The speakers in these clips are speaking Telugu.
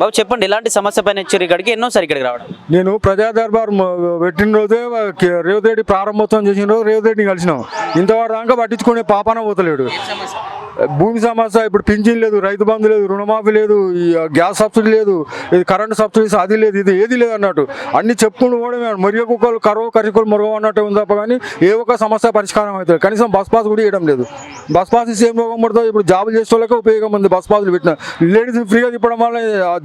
బాబు చెప్పండి, ఎలాంటి సమస్య పైన వచ్చారు ఇక్కడికి, ఎన్నోసారి ఇక్కడికి రావడం? నేను ప్రజా దర్బార్ పెట్టిన రోజే రేవంత్ రెడ్డి ప్రారంభోత్సవం చేసిన రోజు రేవంత్ రెడ్డిని కలిసినాం. ఇంతవరకు దాకా పట్టించుకునే పాపాన పోతలేడు. భూమి సమస్య, ఇప్పుడు పింఛన్ లేదు, రైతు బంధు లేదు, రుణమాఫీ లేదు, ఈ గ్యాస్ సబ్సిడీ లేదు, ఇది కరెంటు సబ్సిడీస్ అది లేదు, ఇది ఏది లేదు అన్నట్టు అన్ని చెప్పుకుంటూ పోవడమే. మరియు కుక్కలు కరువు కరికులు మురగవు అన్నట్టు ఉంది తప్ప కానీ ఏ ఒక్క సమస్య పరిష్కారం అవుతుంది. కనీసం బస్ పాస్ కూడా ఇవ్వడం లేదు. బస్ పాస్ ఇస్తే ఏం రోగం పడుతుంది? ఇప్పుడు జాబులు చేసే వాళ్ళకే ఉపయోగం ఉంది. బస్ పాసులు పెట్టిన లేడీస్ ఫ్రీగా తిప్పడం వల్ల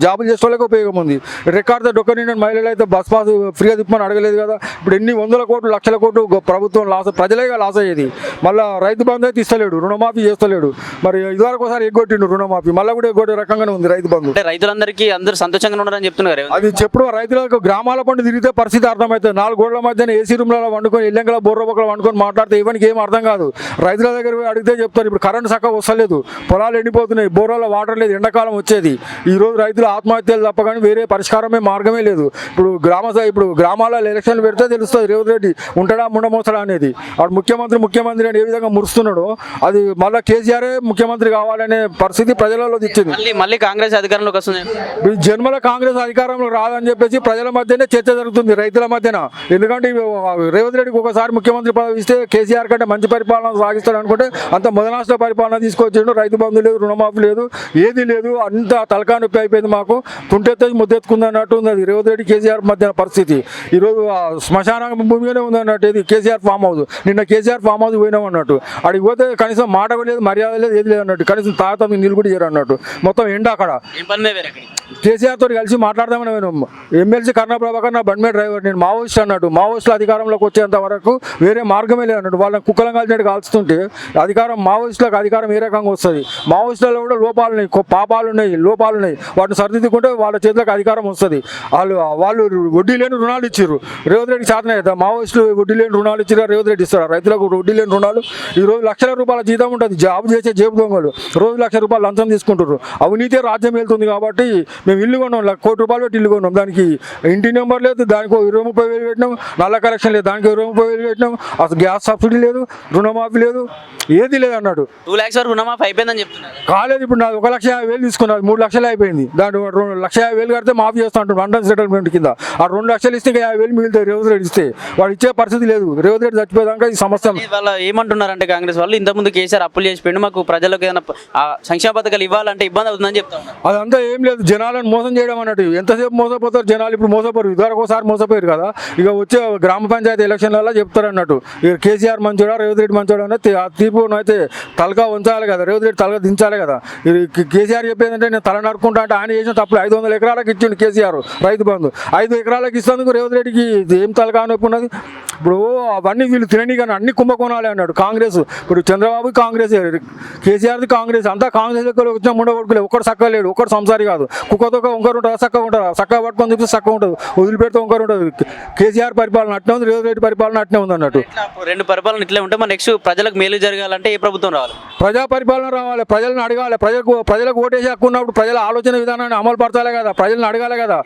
జాబులు చేసే వాళ్ళకే ఉపయోగం ఉంది. రికార్డుతో డొక్క నిండిన మహిళలు అయితే బస్ పాస్ ఫ్రీగా తిప్పమని అడగలేదు కదా. ఇప్పుడు ఎన్ని వందల కోట్లు లక్షల కోట్లు ప్రభుత్వం లాస్, ప్రజలేగా లాస్ అయ్యేది. మళ్ళీ రైతు బంధు అయితే ఇస్తలేడు, రుణమాఫీ చేస్తలేడు. మరి ఇదివరకు ఒకసారి ఎగ్గొట్టిండు రుణమాఫీ, మళ్ళీ కూడా ఎగ్గొట్టే రకంగానే ఉంది రైతు బంధు. అంటే రైతులందరికీ అందరూ సంతోషంగా ఉన్నారని చెప్తున్నారు. అది చెప్పుడు రైతులకు గ్రామాల పండు తిరిగితే పరిస్థితి అర్థమవుతుంది. 4 గోడల మధ్యన ఏసీ రూమ్లలో వండుకొని ఎల్లెంకల బొర్రబొక్కలు వండుకొని మాట్లాడితే ఇవన్నీ ఏం అర్థం కాదు. రైతుల దగ్గర పోయి అడిగితే చెప్తారు ఇప్పుడు కరెంటు చక్కగా వస్తలేదు, పొలాలు ఎండిపోతున్నాయి, బోర్లలో వాటర్ లేదు, ఎండాకాలం వచ్చేది. ఈ రోజు రైతులు ఆత్మహత్యలు తప్ప కానీ వేరే పరిష్కారమే మార్గమే లేదు. ఇప్పుడు గ్రామాలలో ఎలక్షన్లు పెడితే తెలుస్తుంది రేవంత్ రెడ్డి ఉంటాడా ముండమోసడా అనేది. వాడు ముఖ్యమంత్రి అని ఏ విధంగా మురుస్తున్నాడో అది మళ్ళీ కేసీఆరే ముఖ్యమంత్రి కావాలనే పరిస్థితి ప్రజలలో తెచ్చింది. మళ్ళీ కాంగ్రెస్ అధికారంలోకి వస్తుంది. జన్మల కాంగ్రెస్ అధికారంలో రాదని చెప్పేసి ప్రజల మధ్యనే చర్చ జరుగుతుంది, రైతుల మధ్యన. ఎందుకంటే రేవంత్ రెడ్డికి ఒకసారి ముఖ్యమంత్రి పదవి ఇస్తే కేసీఆర్ కంటే మంచి పరిపాలన సాగిస్తాడు అనుకుంటే అంత మొదనాష్ట పరిపాలన తీసుకొచ్చిండు. రైతు బంధు లేదు, రుణమాఫీ లేదు, ఏది లేదు, అంత తలకా నొప్పి అయిపోయింది. మాకు తుంటెత్తేసి ముద్దెత్తుకుంది అన్నట్టు ఉంది అది రేవంత్ రెడ్డి కేసీఆర్ మధ్యన పరిస్థితి. ఈరోజు శ్మశాన భూమిగానే ఉంది అన్నట్టు ఇది కేసీఆర్ ఫామ్ హౌస్. నిన్న కేసీఆర్ ఫామ్ హౌస్ పోయినాం అన్నట్టు. అడిగి పోతే కనీసం మాట లేదు, మర్యాద లేదు, ఏది లేదు అన్నట్టు. కనీసం తాత నీళ్ళు కూడా చేయరు అన్నట్టు. మొత్తం ఎండ అక్కడ. కేసీఆర్ తోటి కలిసి మాట్లాడదామని నేను ఎమ్మెల్సీ కర్ణ ప్రభాకర్ నా బండి మీద డ్రైవర్, నేను మావోయిస్ట్ అన్నట్టు. మావోయిస్టులు అధికారంలోకి వచ్చేంత వరకు వేరే మార్గమే లేదు అన్నట్టు. వాళ్ళని కుక్కలం కాల్చినట్టు కాల్చుతుంటే మావోయిస్టులకు అధికారం ఏ రకంగా వస్తుంది? మావోయిస్టులలో కూడా లోపాలు ఉన్నాయి, లోపాలు ఉన్నాయి. వాటిని సరిదిద్దుకుంటే వాళ్ళ చేతులకు అధికారం వస్తుంది. వాళ్ళు వడ్డీ లేని రుణాలు ఇచ్చారు. రేవంత్ రెడ్డి శాతం కదా మావోయిస్టులు వడ్డీ లేని రుణాలు ఇచ్చారు. రేవంత్ రెడ్డి ఇస్తారు రైతులకు వడ్డీ లేని రుణాలు. ఈ రోజు లక్షల రూపాయల జీతం ఉంటుంది. జాబ్ చేసే జేబు దొంగలు రోజు ₹1,00,000 లంచం తీసుకుంటారు. అవినీతి రాజ్యం వెళ్తుంది కాబట్టి మేము ఇల్లు కొన్నాం, ₹1,00,000 పెట్టి ఇల్లు కొన్నాం. దానికి ఇంటి నెంబర్ లేదు, దానికి 20-30 పెట్టినాం. నల్ల కలెక్షన్ లేదు, దానికి 20-30 పెట్టినాం. అసలు గ్యాస్ సబ్సిడీ లేదు, రుణమాఫీ లేదు, ఏది లేదు అన్నాడు. 2 lakhs వరకు రుణమాఫీ అయిపోయిందని చెప్తున్నారు. కాలేదు. ఇప్పుడు నాది 1,50,000 తీసుకున్నారు, 3 లక్షలు అయిపోయింది. దాంట్లో 2,50,000 కడితే మాఫీ చేస్తా అంటాడు అండర్ సెటిల్మెంట్ కింద. ఆ 2 లక్షలు ఇస్తే 50,000 మిగులుతాయి. రేవంత్ రెడ్డి ఇస్తే వాడు ఇచ్చే పరిస్థితి లేదు. రేవంత్ రెడ్డి చచ్చిపోయాక ఈ సమస్య. వాళ్ళు ఏమంటున్నారంటే కాంగ్రెస్ వాళ్ళు ఇంతకుముందు కేసీఆర్ అప్పులు చేసి పెండు మాకు ప్రజలకు ఏదైనా సంక్షేమ పథకాలు ఇవ్వాలంటే ఇబ్బంది అవుతుందని చెప్తాను. అదంతా ఏం లేదు, జనాలను మోసం చేయడం అన్నట్టు. ఎంతసేపు మోసపోతారు జనాలు? ఇప్పుడు మోసపోరు, ఇదివరకు ఒకసారి మోసపోయారు కదా. ఇక వచ్చే గ్రామ పంచాయతీ ఎలక్షన్లలో చెప్తారు అన్నట్టు ఇక కేసీఆర్ మంచోడా రేవంత్ రెడ్డి మంచోడా అన్న తీర్పు అయితే తలకా ఉంచాలి కదా, రేవంత్ రెడ్డి తలగా దించాలి కదా. కేసీఆర్ చెప్పేదంటే నేను తల నరుకుంటా అంటే ఆయన చేసిన తప్పుడు 500 ఎకరాలకు ఇచ్చిండు కేసీఆర్ రైతు బంధు. 5 ఎకరాలకు ఇస్తేందుకు రేవంత్ రెడ్డికి ఏం తలకా నొప్పి ఉన్నది? ఇప్పుడు అవన్నీ వీళ్ళు తినని కానీ అన్ని కుంభకోణాలే అన్నాడు కాంగ్రెస్. ఇప్పుడు చంద్రబాబు కాంగ్రెస్, కేసీఆర్ది కాంగ్రెస్, అంతా కాంగ్రెస్ లెక్కలు వచ్చిన ముండగొడుకులే. ఒక్కడు చక్కగా లేడు, ఒక్కడు సంసారి కాదు. కుక్కతో వంకరు ఉంటుంది, చక్కగా ఉంటారు, చక్కగా పట్టుకొని చూపిస్తే చక్కగా ఉంటుంది, వదిలిపెడితే వంకరు ఉంటుంది. కేసీఆర్ పరిపాలన అట్నే ఉంది, రేవంత్ రెడ్డి పరిపాలన అట్నే ఉంది అన్నట్టు. 2 పరిపాలన ఇట్లే ఉంటే మన నెక్స్ట్ ప్రజలకు మేలు జరగాలంటే ఏ ప్రభుత్వం రావాలి? ప్రజా పరిపాలన రావాలి, ప్రజలను అడగాలి. ప్రజలకు ఓటేసి హక్కు ఉన్నప్పుడు ప్రజల ఆలోచన విధానాన్ని అమలు పరచాలి కదా, ప్రజలను అడగాలి కదా.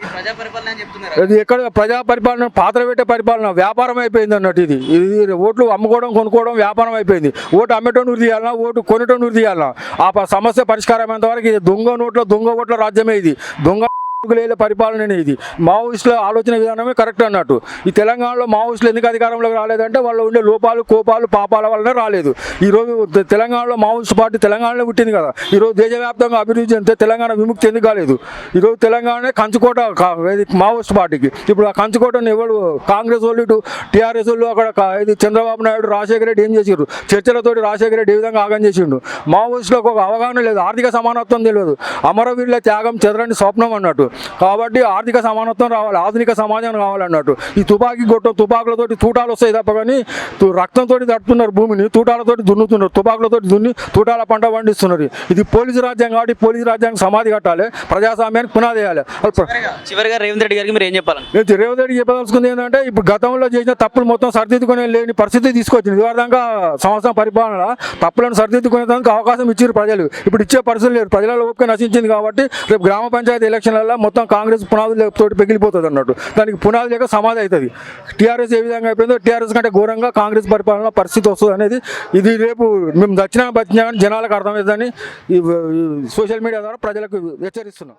ఇది ఎక్కడ ప్రజా పరిపాలన? పాత్ర పెట్టే పరిపాలన వ్యాపారం అయిపోయింది అన్నట్టు. ఇది ఓట్లు అమ్ముకోవడం కొనుక్కోవడం వ్యాపారం అయిపోయింది. ఓటు అమ్మేటోని ఉరి తీయాలన్నా, ఓటు కొనేటోని ఉరి తీయాలన్నా. ఆ సమస్య పరిష్కారం అయ్యేంతవరకు ఇది దొంగ నోట్ల దొంగ ఓట్ల రాజ్యమే. ఇది దొంగ పరిపాలన. ఇది మావోయిస్టుల ఆలోచన విధానమే కరెక్ట్ అన్నట్టు. ఈ తెలంగాణలో మావోయిస్టులు ఎందుకు అధికారంలోకి రాలేదంటే వాళ్ళు ఉండే లోపాలు కోపాలు పాపాల వల్లనే రాలేదు. ఈరోజు తెలంగాణలో మావోయిస్ట్ పార్టీ తెలంగాణలో పుట్టింది కదా. ఈరోజు దేశవ్యాప్తంగా అభివృద్ధి చెందితే తెలంగాణ విముక్తి ఎందుకు కాలేదు? ఈరోజు తెలంగాణ కంచుకోట మావోయిస్ట్ పార్టీకి. ఇప్పుడు ఆ కంచుకోటను ఎవరు కాంగ్రెస్ వాళ్ళు ఇటు టీఆర్ఎస్ వాళ్ళు అక్కడ ఇది చంద్రబాబు నాయుడు రాజశేఖర రెడ్డి ఏం చేసారు? చర్చలతోటి రాజశేఖర రెడ్డి ఏ విధంగా ఆగం చేసిండు. మావోయిస్టులకు ఒక అవగాహన లేదు, ఆర్థిక సమానత్వం తెలియదు. అమరవీరుల త్యాగం చెదరని స్వప్నం అన్నట్టు. కాబట్టి ఆర్థిక సమానత్వం రావాలి, ఆధునిక సమాజం కావాలన్నట్టు. ఈ తుపాకులతోటి తూటాలు వస్తాయి తప్ప కానీ రక్తంతో తడుతున్నారు భూమిని, తూటాలతోటి దున్నుతున్నారు, తుపాకులతోటి దున్ని తూటాల పంట పండిస్తున్నారు. ఇది పోలీసు రాజ్యం కాబట్టి పోలీసు రాజ్యానికి సమాధి కట్టాలి, ప్రజాస్వామ్యానికి పునాది వేయాలి. చివరిగా రేవంత్ రెడ్డి గారికి మీరు ఏం చెప్పాలి? రేవంత్ రెడ్డి చెప్పదలుచుకుంది ఏంటంటే ఇప్పుడు గతంలో చేసిన తప్పులు మొత్తం సరిదిద్దుకునే లేని పరిస్థితి తీసుకొచ్చింది. ఇదివరదాకా సంవత్సరం పరిపాలన తప్పులను సరిదిద్దుకునేందుకు అవకాశం ఇచ్చారు ప్రజలు. ఇప్పుడు ఇచ్చే పరిస్థితి లేదు, ప్రజల ఓపిక నశించింది. కాబట్టి రేపు గ్రామ పంచాయతీ ఎలక్షన్లలో మొత్తం కాంగ్రెస్ పునాదులతో పెగిలిపోతుంది అన్నట్టు. దానికి పునాది లేక సమాధి అవుతుంది. టీఆర్ఎస్ ఏ విధంగా అయిపోయిందో టీఆర్ఎస్ కంటే ఘోరంగా కాంగ్రెస్ పరిపాలన పరిస్థితి వస్తుంది అనేది ఇది రేపు మేము బచ్చినా కానీ జనాలకు అర్థమవుతుందని ఈ సోషల్ మీడియా ద్వారా ప్రజలకు హెచ్చరిస్తున్నాం.